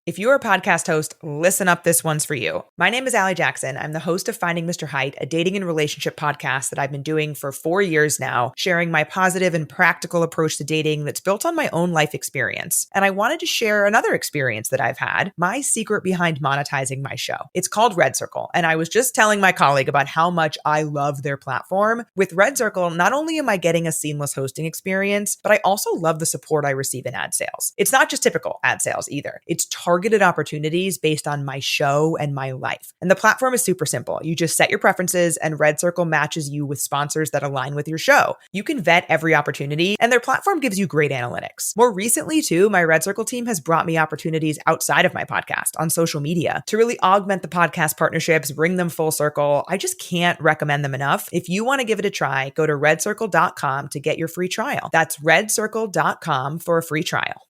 If you're a podcast host, listen up, this one's for you. My name is Allie Jackson. I'm the host of Finding Mr. Height, a dating and relationship podcast that I've been doing for 4 years now, sharing my positive and practical approach to dating that's built on my own life experience. And I wanted to share another experience that I've had, my secret behind monetizing my show. It's called Red Circle, and I was just telling my colleague about how much I love their platform. With Red Circle, not only am I getting a seamless hosting experience, but I also love the support I receive in ad sales. It's not just typical ad sales either. It's targeted opportunities based on my show and my life. And the platform is super simple. You just set your preferences and Red Circle matches you with sponsors that align with your show. You can vet every opportunity and their platform gives you great analytics. More recently too, my Red Circle team has brought me opportunities outside of my podcast on social media to really augment the podcast partnerships, bring them full circle. I just can't recommend them enough. If you want to give it a try, go to redcircle.com to get your free trial. That's redcircle.com for a free trial.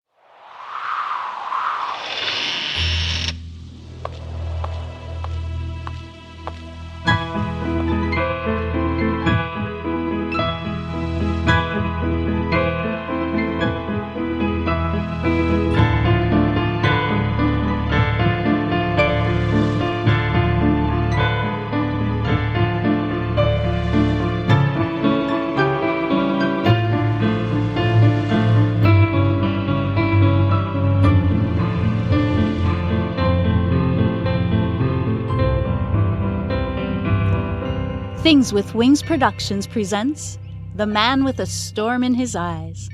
Things with Wings Productions presents The Man with a Storm in His Eyes,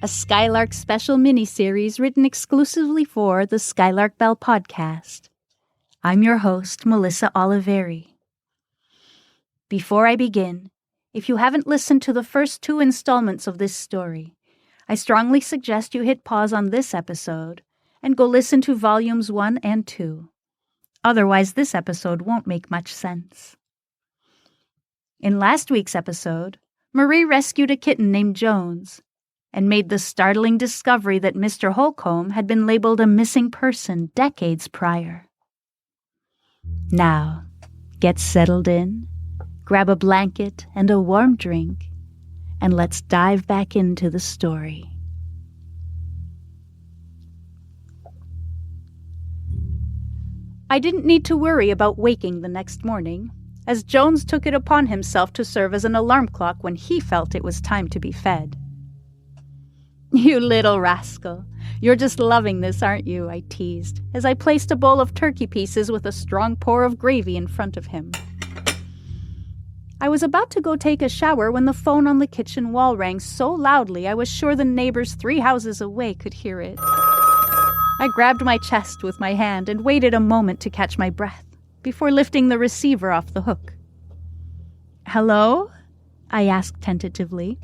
a Skylark Special Miniseries written exclusively for the Skylark Bell podcast. I'm your host, Melissa Oliveri. Before I begin, if you haven't listened to the first 2 installments of this story, I strongly suggest you hit pause on this episode and go listen to volumes 1 and 2. Otherwise, this episode won't make much sense. In last week's episode, Marie rescued a kitten named Jones and made the startling discovery that Mr. Holcomb had been labeled a missing person decades prior. Now, get settled in, grab a blanket and a warm drink, and let's dive back into the story. I didn't need to worry about waking the next morning, as Jones took it upon himself to serve as an alarm clock when he felt it was time to be fed. "You little rascal, you're just loving this, aren't you?" I teased, as I placed a bowl of turkey pieces with a strong pour of gravy in front of him. I was about to go take a shower when the phone on the kitchen wall rang so loudly I was sure the neighbors 3 houses away could hear it. I grabbed my chest with my hand and waited a moment to catch my breath before lifting the receiver off the hook. "Hello?" I asked tentatively.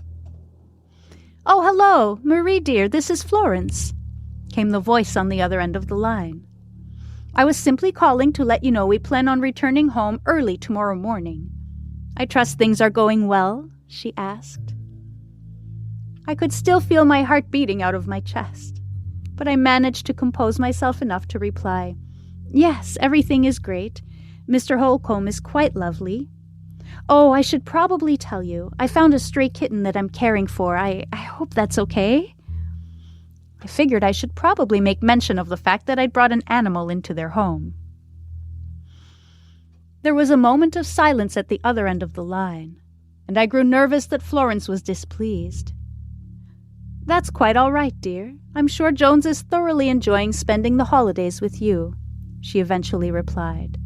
"Oh, hello, Marie dear, this is Florence," came the voice on the other end of the line. "I was simply calling to let you know we plan on returning home early tomorrow morning. I trust things are going well?" she asked. I could still feel my heart beating out of my chest, but I managed to compose myself enough to reply, "Yes, everything is great. Mr. Holcomb is quite lovely. Oh, I should probably tell you, I found a stray kitten that I'm caring for. I hope that's okay." I figured I should probably make mention of the fact that I'd brought an animal into their home. There was a moment of silence at the other end of the line, and I grew nervous that Florence was displeased. "That's quite all right, dear. I'm sure Jones is thoroughly enjoying spending the holidays with you," she eventually replied,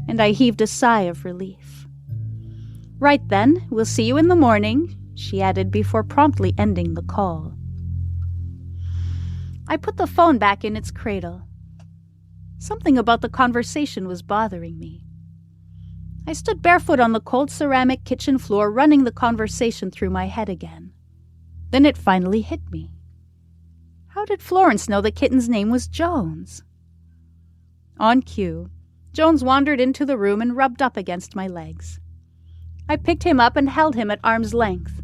and I heaved a sigh of relief. "Right then, we'll see you in the morning," she added before promptly ending the call. I put the phone back in its cradle. Something about the conversation was bothering me. I stood barefoot on the cold ceramic kitchen floor, running the conversation through my head again. Then it finally hit me. How did Florence know the kitten's name was Jones? On cue, Jones wandered into the room and rubbed up against my legs. I picked him up and held him at arm's length.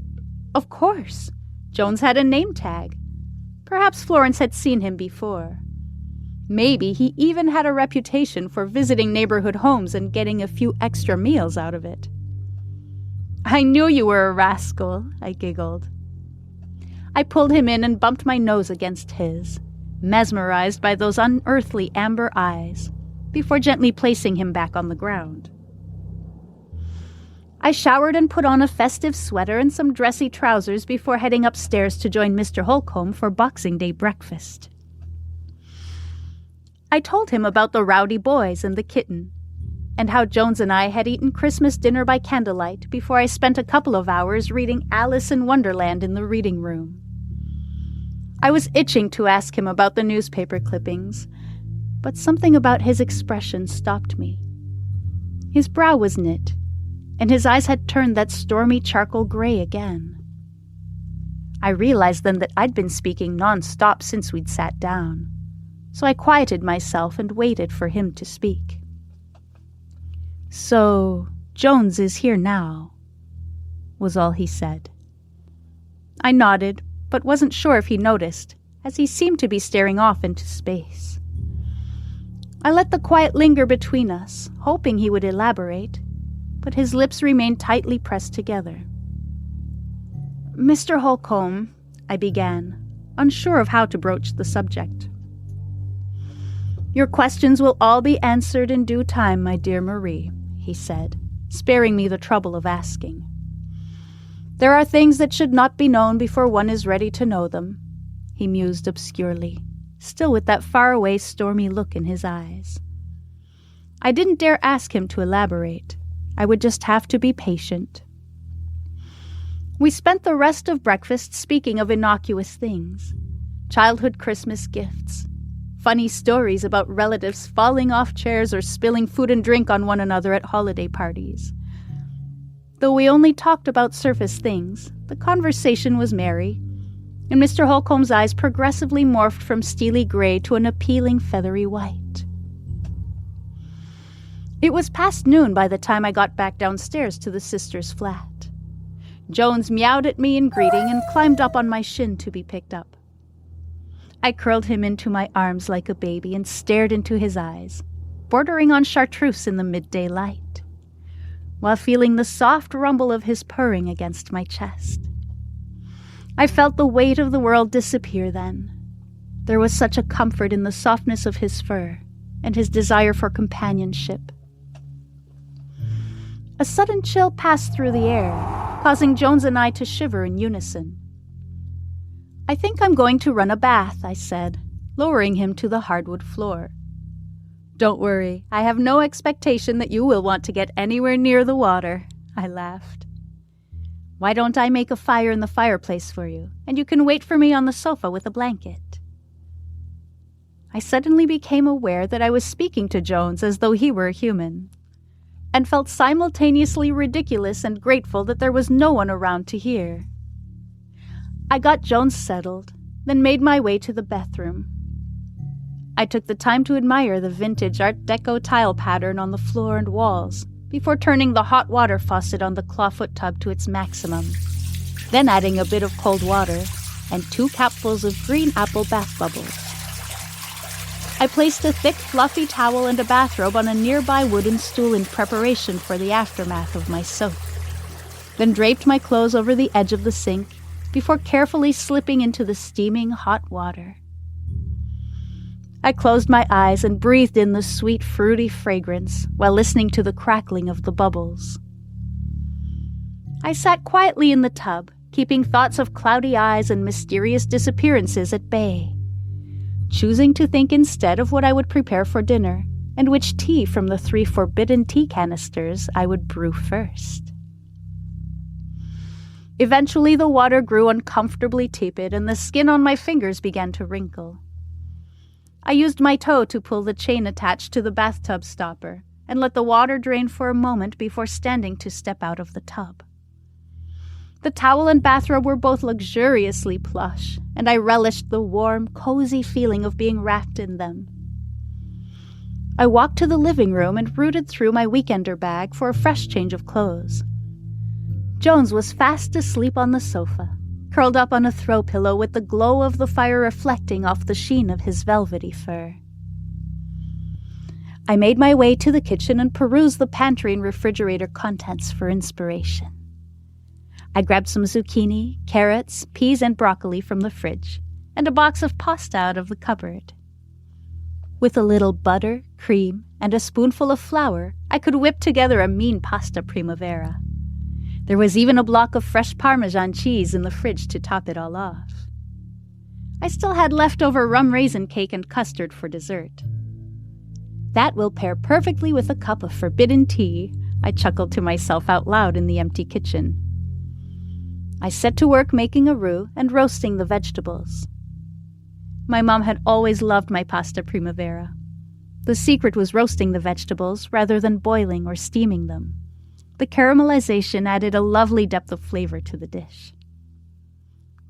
Of course, Jones had a name tag. Perhaps Florence had seen him before. Maybe he even had a reputation for visiting neighborhood homes and getting a few extra meals out of it. "I knew you were a rascal," I giggled. I pulled him in and bumped my nose against his, mesmerized by those unearthly amber eyes, before gently placing him back on the ground. I showered and put on a festive sweater and some dressy trousers before heading upstairs to join Mr. Holcomb for Boxing Day breakfast. I told him about the rowdy boys and the kitten, and how Jones and I had eaten Christmas dinner by candlelight before I spent a couple of hours reading Alice in Wonderland in the reading room. I was itching to ask him about the newspaper clippings, but something about his expression stopped me. His brow was knit, and his eyes had turned that stormy charcoal gray again. I realized then that I'd been speaking non-stop since we'd sat down, so I quieted myself and waited for him to speak. "So, Jones is here now," was all he said. I nodded, but wasn't sure if he noticed, as he seemed to be staring off into space. I let the quiet linger between us, hoping he would elaborate, but his lips remained tightly pressed together. "Mr. Holcomb," I began, unsure of how to broach the subject. "Your questions will all be answered in due time, my dear Marie," he said, sparing me the trouble of asking. "There are things that should not be known before one is ready to know them," he mused obscurely, still with that faraway, stormy look in his eyes. I didn't dare ask him to elaborate. I would just have to be patient. We spent the rest of breakfast speaking of innocuous things, childhood Christmas gifts, funny stories about relatives falling off chairs or spilling food and drink on one another at holiday parties. Though we only talked about surface things, the conversation was merry, and Mr. Holcomb's eyes progressively morphed from steely gray to an appealing feathery white. It was past noon by the time I got back downstairs to the sisters' flat. Jones meowed at me in greeting and climbed up on my shin to be picked up. I curled him into my arms like a baby and stared into his eyes, bordering on chartreuse in the midday light, while feeling the soft rumble of his purring against my chest. I felt the weight of the world disappear then. There was such a comfort in the softness of his fur and his desire for companionship. A sudden chill passed through the air, causing Jones and I to shiver in unison. "I think I'm going to run a bath," I said, lowering him to the hardwood floor. "Don't worry, I have no expectation that you will want to get anywhere near the water," I laughed. "Why don't I make a fire in the fireplace for you, and you can wait for me on the sofa with a blanket?" I suddenly became aware that I was speaking to Jones as though he were a human, and felt simultaneously ridiculous and grateful that there was no one around to hear. I got Jones settled, then made my way to the bathroom. I took the time to admire the vintage Art Deco tile pattern on the floor and walls, before turning the hot water faucet on the clawfoot tub to its maximum, then adding a bit of cold water and 2 capfuls of green apple bath bubbles. I placed a thick, fluffy towel and a bathrobe on a nearby wooden stool in preparation for the aftermath of my soak, then draped my clothes over the edge of the sink before carefully slipping into the steaming hot water. I closed my eyes and breathed in the sweet, fruity fragrance while listening to the crackling of the bubbles. I sat quietly in the tub, keeping thoughts of cloudy eyes and mysterious disappearances at bay, choosing to think instead of what I would prepare for dinner and which tea from the 3 forbidden tea canisters I would brew first. Eventually, the water grew uncomfortably tepid and the skin on my fingers began to wrinkle. I used my toe to pull the chain attached to the bathtub stopper and let the water drain for a moment before standing to step out of the tub. The towel and bathrobe were both luxuriously plush, and I relished the warm, cozy feeling of being wrapped in them. I walked to the living room and rooted through my weekender bag for a fresh change of clothes. Jones was fast asleep on the sofa, curled up on a throw pillow with the glow of the fire reflecting off the sheen of his velvety fur. I made my way to the kitchen and perused the pantry and refrigerator contents for inspiration. I grabbed some zucchini, carrots, peas, and broccoli from the fridge, and a box of pasta out of the cupboard. With a little butter, cream, and a spoonful of flour, I could whip together a mean pasta primavera. There was even a block of fresh Parmesan cheese in the fridge to top it all off. I still had leftover rum raisin cake and custard for dessert. That will pair perfectly with a cup of forbidden tea, I chuckled to myself out loud in the empty kitchen. I set to work making a roux and roasting the vegetables. My mom had always loved my pasta primavera. The secret was roasting the vegetables rather than boiling or steaming them. The caramelization added a lovely depth of flavor to the dish.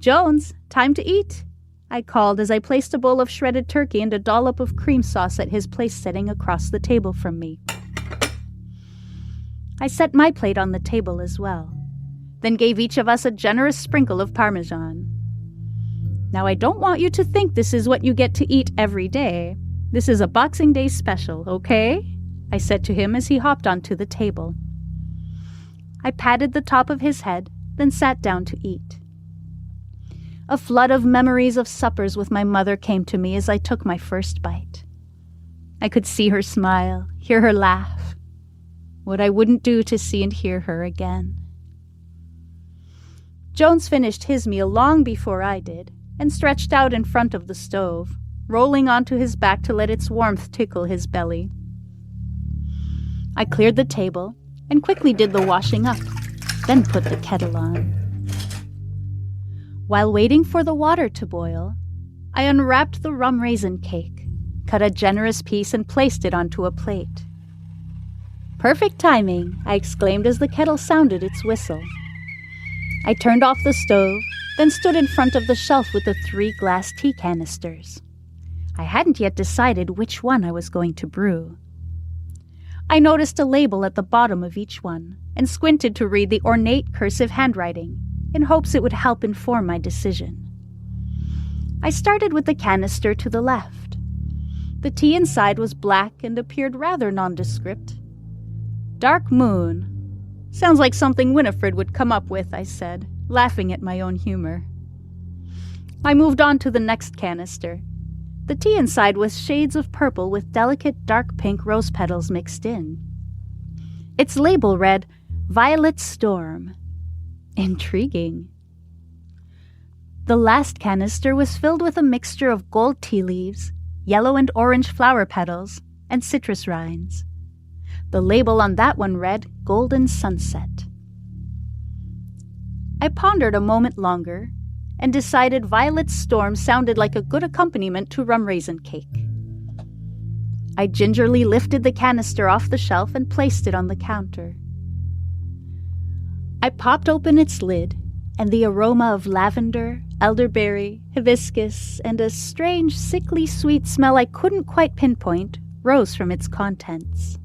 "Jones, time to eat," I called as I placed a bowl of shredded turkey and a dollop of cream sauce at his place setting across the table from me. I set my plate on the table as well, then gave each of us a generous sprinkle of Parmesan. "Now I don't want you to think this is what you get to eat every day. This is a Boxing Day special, okay?" I said to him as he hopped onto the table. I patted the top of his head, then sat down to eat. A flood of memories of suppers with my mother came to me as I took my first bite. I could see her smile, hear her laugh. What I wouldn't do to see and hear her again. Jones finished his meal long before I did, and stretched out in front of the stove, rolling onto his back to let its warmth tickle his belly. I cleared the table and quickly did the washing up, then put the kettle on. While waiting for the water to boil, I unwrapped the rum raisin cake, cut a generous piece and placed it onto a plate. "Perfect timing," I exclaimed as the kettle sounded its whistle. I turned off the stove, then stood in front of the shelf with the 3 glass tea canisters. I hadn't yet decided which one I was going to brew. I noticed a label at the bottom of each one and squinted to read the ornate cursive handwriting in hopes it would help inform my decision. I started with the canister to the left. The tea inside was black and appeared rather nondescript. "Dark Moon. Sounds like something Winifred would come up with," I said, laughing at my own humor. I moved on to the next canister. The tea inside was shades of purple with delicate dark pink rose petals mixed in. Its label read, "Violet Storm." Intriguing. The last canister was filled with a mixture of gold tea leaves, yellow and orange flower petals, and citrus rinds. The label on that one read, "Golden Sunset." I pondered a moment longer and decided Violet Storm sounded like a good accompaniment to rum raisin cake. I gingerly lifted the canister off the shelf and placed it on the counter. I popped open its lid, and the aroma of lavender, elderberry, hibiscus, and a strange, sickly sweet smell I couldn't quite pinpoint rose from its contents.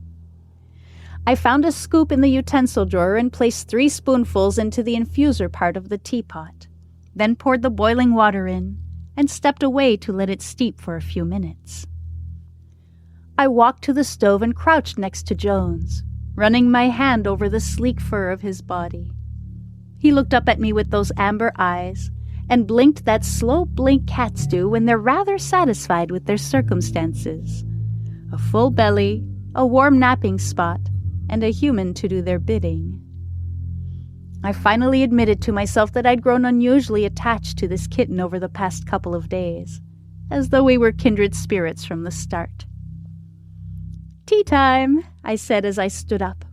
I found a scoop in the utensil drawer and placed 3 spoonfuls into the infuser part of the teapot, then poured the boiling water in and stepped away to let it steep for a few minutes. I walked to the stove and crouched next to Jones, running my hand over the sleek fur of his body. He looked up at me with those amber eyes and blinked that slow blink cats do when they're rather satisfied with their circumstances. A full belly, a warm napping spot, and a human to do their bidding. I finally admitted to myself that I'd grown unusually attached to this kitten over the past couple of days, as though we were kindred spirits from the start. "Tea time," I said as I stood up.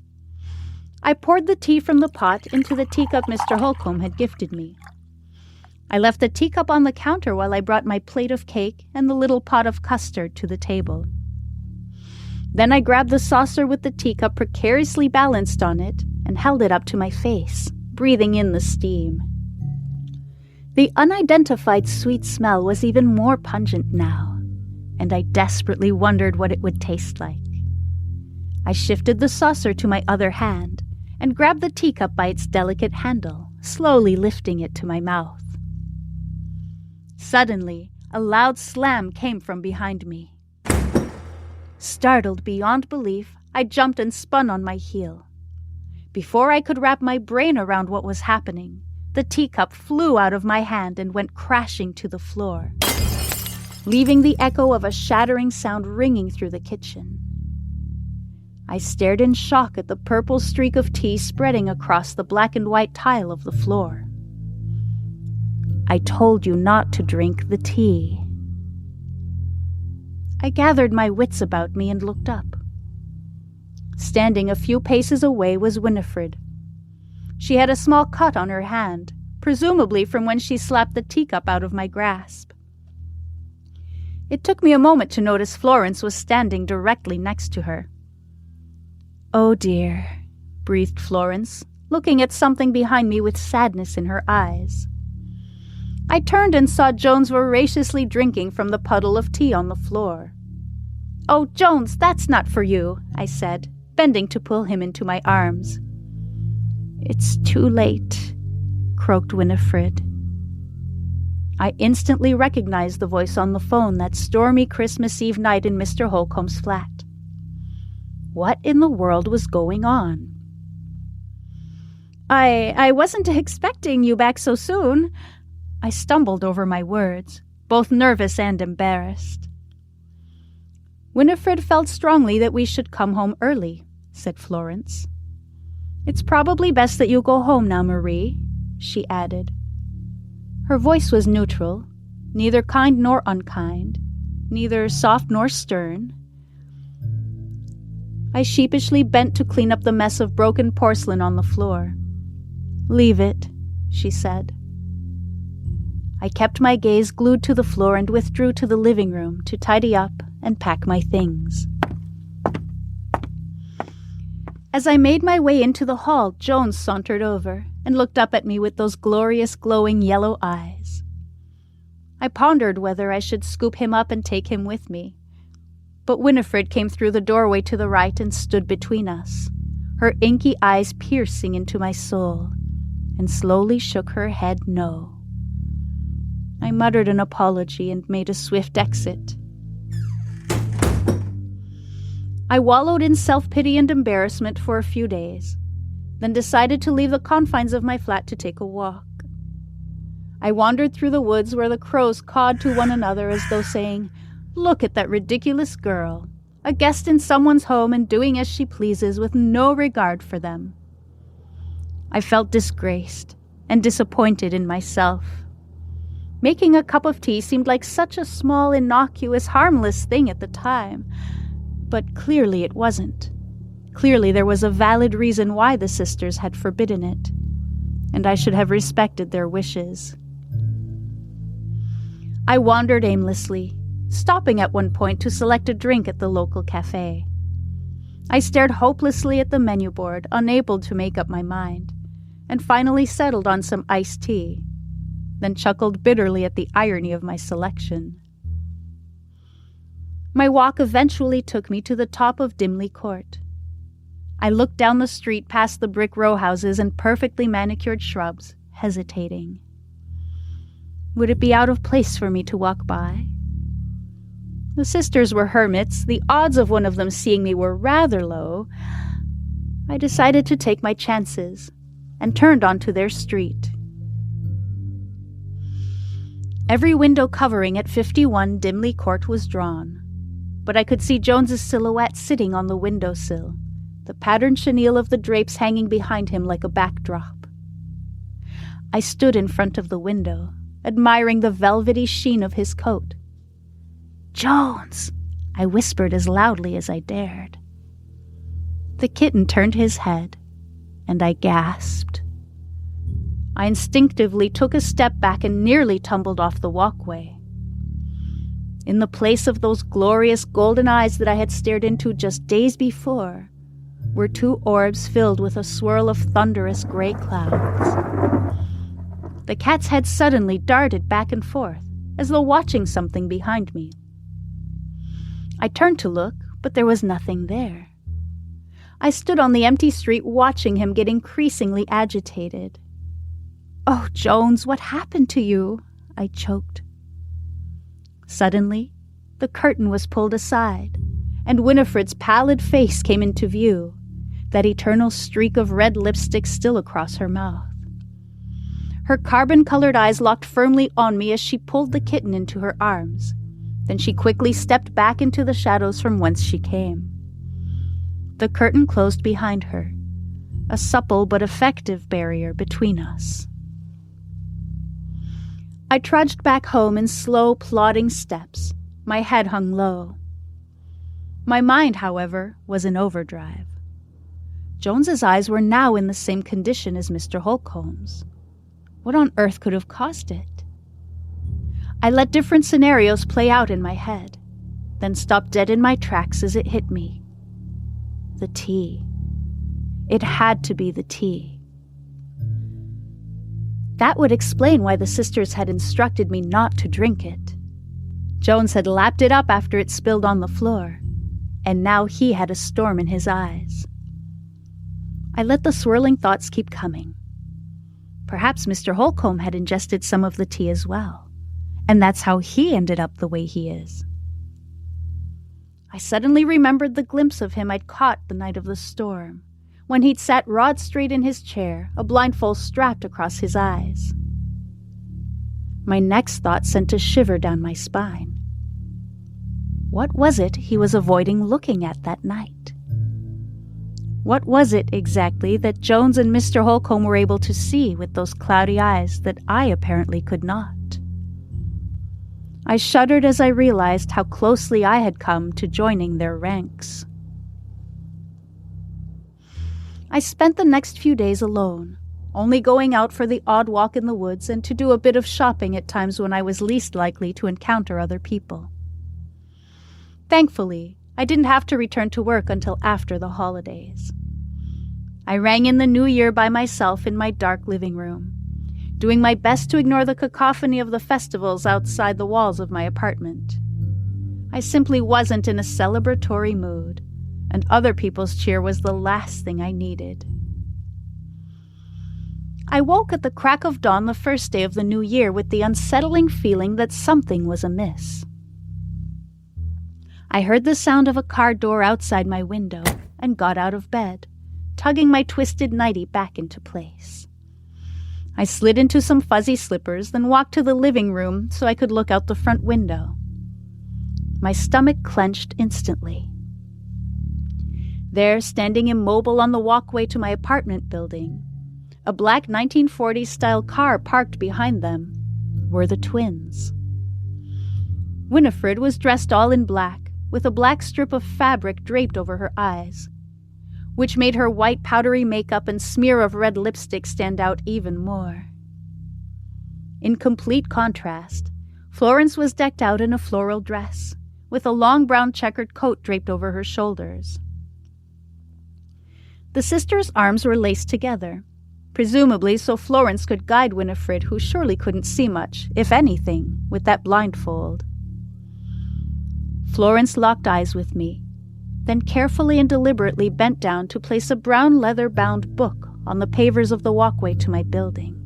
I poured the tea from the pot into the teacup Mr. Holcomb had gifted me. I left the teacup on the counter while I brought my plate of cake and the little pot of custard to the table. Then I grabbed the saucer with the teacup precariously balanced on it and held it up to my face, breathing in the steam. The unidentified sweet smell was even more pungent now, and I desperately wondered what it would taste like. I shifted the saucer to my other hand and grabbed the teacup by its delicate handle, slowly lifting it to my mouth. Suddenly, a loud slam came from behind me. Startled beyond belief, I jumped and spun on my heel. Before I could wrap my brain around what was happening, the the teacup flew out of my hand and went crashing to the floor, leaving the echo of a shattering sound ringing through the kitchen. I stared in shock at the purple streak of tea spreading across the black and white tile of the floor. I told you not to drink the tea. I gathered my wits about me and looked up. Standing a few paces away was Winifred. She had a small cut on her hand, presumably from when she slapped the teacup out of my grasp. It took me a moment to notice Florence was standing directly next to her. "Oh dear," breathed Florence, looking at something behind me with sadness in her eyes. I turned and saw Jones voraciously drinking from the puddle of tea on the floor. "Oh, Jones, that's not for you," I said, bending to pull him into my arms. "It's too late," croaked Winifred. I instantly recognized the voice on the phone that stormy Christmas Eve night in Mr. Holcomb's flat. What in the world was going on? I wasn't expecting you back so soon." I stumbled over my words, both nervous and embarrassed. "Winifred felt strongly that we should come home early," said Florence. "It's probably best that you go home now, Marie," she added. Her voice was neutral, neither kind nor unkind, neither soft nor stern. I sheepishly bent to clean up the mess of broken porcelain on the floor. "Leave it," she said. I kept my gaze glued to the floor and withdrew to the living room to tidy up and pack my things. As I made my way into the hall, Jones sauntered over and looked up at me with those glorious glowing yellow eyes. I pondered whether I should scoop him up and take him with me, but Winifred came through the doorway to the right and stood between us, her inky eyes piercing into my soul, and slowly shook her head no. I muttered an apology and made a swift exit. I wallowed in self-pity and embarrassment for a few days, then decided to leave the confines of my flat to take a walk. I wandered through the woods where the crows cawed to one another as though saying, "Look at that ridiculous girl, a guest in someone's home and doing as she pleases with no regard for them." I felt disgraced and disappointed in myself. Making a cup of tea seemed like such a small, innocuous, harmless thing at the time, but clearly it wasn't. Clearly there was a valid reason why the sisters had forbidden it, and I should have respected their wishes. I wandered aimlessly, stopping at one point to select a drink at the local cafe. I stared hopelessly at the menu board, unable to make up my mind, and finally settled on some iced tea, then chuckled bitterly at the irony of my selection. My walk eventually took me to the top of Dimley Court. I looked down the street past the brick row houses and perfectly manicured shrubs, hesitating. Would it be out of place for me to walk by? The sisters were hermits. The odds of one of them seeing me were rather low. I decided to take my chances and turned onto their street. Every window covering at 51 Dimley Court was drawn, but I could see Jones's silhouette sitting on the windowsill, the patterned chenille of the drapes hanging behind him like a backdrop. I stood in front of the window, admiring the velvety sheen of his coat. "Jones!" I whispered as loudly as I dared. The kitten turned his head, and I gasped. I instinctively took a step back and nearly tumbled off the walkway. In the place of those glorious golden eyes that I had stared into just days before were two orbs filled with a swirl of thunderous gray clouds. The cat's head suddenly darted back and forth, as though watching something behind me. I turned to look, but there was nothing there. I stood on the empty street watching him get increasingly agitated. "Oh, Jones, what happened to you?" I choked. Suddenly, the curtain was pulled aside, and Winifred's pallid face came into view, that eternal streak of red lipstick still across her mouth. Her carbon-colored eyes locked firmly on me as she pulled the kitten into her arms. Then she quickly stepped back into the shadows from whence she came. The curtain closed behind her, a supple but effective barrier between us. I trudged back home in slow, plodding steps, my head hung low. My mind, however, was in overdrive. Jones's eyes were now in the same condition as Mr. Holcomb's. What on earth could have caused it? I let different scenarios play out in my head, then stopped dead in my tracks as it hit me. The tea. It had to be the tea. That would explain why the sisters had instructed me not to drink it. Jones had lapped it up after it spilled on the floor, and now he had a storm in his eyes. I let the swirling thoughts keep coming. Perhaps Mr. Holcomb had ingested some of the tea as well, and that's how he ended up the way he is. I suddenly remembered the glimpse of him I'd caught the night of the storm, when he'd sat rod straight in his chair, a blindfold strapped across his eyes. My next thought sent a shiver down my spine. What was it he was avoiding looking at that night? What was it exactly that Jones and Mr. Holcomb were able to see with those cloudy eyes that I apparently could not? I shuddered as I realized how closely I had come to joining their ranks. I spent the next few days alone, only going out for the odd walk in the woods and to do a bit of shopping at times when I was least likely to encounter other people. Thankfully, I didn't have to return to work until after the holidays. I rang in the new year by myself in my dark living room, doing my best to ignore the cacophony of the festivals outside the walls of my apartment. I simply wasn't in a celebratory mood, and other people's cheer was the last thing I needed. I woke at the crack of dawn the first day of the new year with the unsettling feeling that something was amiss. I heard the sound of a car door outside my window and got out of bed, tugging my twisted nightie back into place. I slid into some fuzzy slippers, then walked to the living room so I could look out the front window. My stomach clenched instantly. There, standing immobile on the walkway to my apartment building, a black 1940s-style car parked behind them, were the twins. Winifred was dressed all in black, with a black strip of fabric draped over her eyes, which made her white powdery makeup and smear of red lipstick stand out even more. In complete contrast, Florence was decked out in a floral dress, with a long brown checkered coat draped over her shoulders. The sisters' arms were laced together, presumably so Florence could guide Winifred, who surely couldn't see much, if anything, with that blindfold. Florence locked eyes with me, then carefully and deliberately bent down to place a brown leather-bound book on the pavers of the walkway to my building.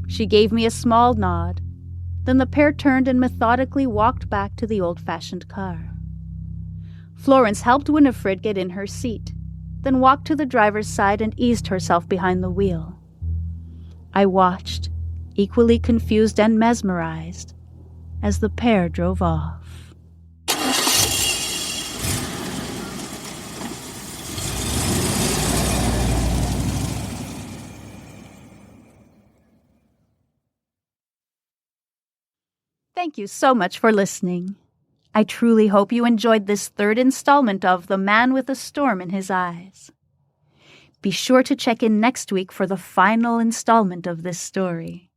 She gave me a small nod, then the pair turned and methodically walked back to the old-fashioned car. Florence helped Winifred get in her seat, then walked to the driver's side and eased herself behind the wheel. I watched, equally confused and mesmerized, as the pair drove off. Thank you so much for listening. I truly hope you enjoyed this third installment of The Man with a Storm in His Eyes. Be sure to check in next week for the final installment of this story.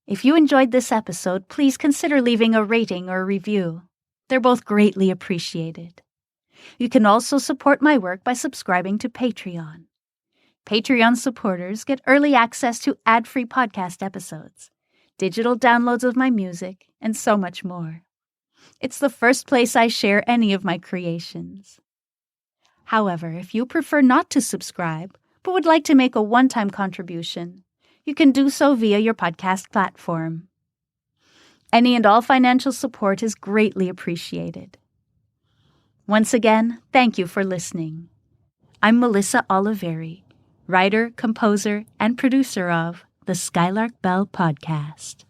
If you enjoyed this episode, please consider leaving a rating or review. They're both greatly appreciated. You can also support my work by subscribing to Patreon. Patreon supporters get early access to ad-free podcast episodes, digital downloads of my music, and so much more. It's the first place I share any of my creations. However, if you prefer not to subscribe, but would like to make a one-time contribution, you can do so via your podcast platform. Any and all financial support is greatly appreciated. Once again, thank you for listening. I'm Melissa Oliveri, writer, composer, and producer of the Skylark Bell podcast.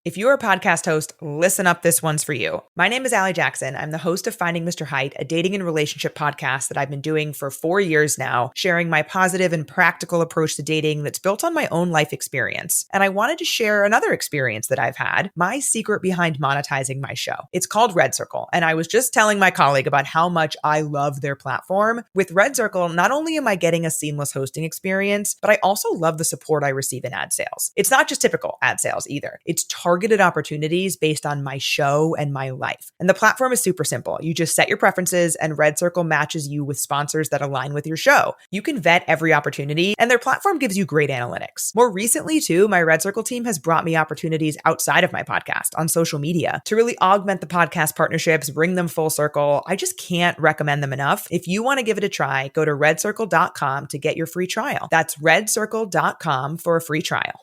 If you're a podcast host, listen up, this one's for you. My name is Allie Jackson. I'm the host of Finding Mr. Height, a dating and relationship podcast that I've been doing for 4 years now, sharing my positive and practical approach to dating that's built on my own life experience. And I wanted to share another experience that I've had, my secret behind monetizing my show. It's called Red Circle, and I was just telling my colleague about how much I love their platform. With Red Circle, not only am I getting a seamless hosting experience, but I also love the support I receive in ad sales. It's not just typical ad sales either. It's targeted opportunities based on my show and my life. And the platform is super simple. You just set your preferences and Red Circle matches you with sponsors that align with your show. You can vet every opportunity and their platform gives you great analytics. More recently too, my Red Circle team has brought me opportunities outside of my podcast on social media to really augment the podcast partnerships, bring them full circle. I just can't recommend them enough. If you want to give it a try, go to redcircle.com to get your free trial. That's redcircle.com for a free trial.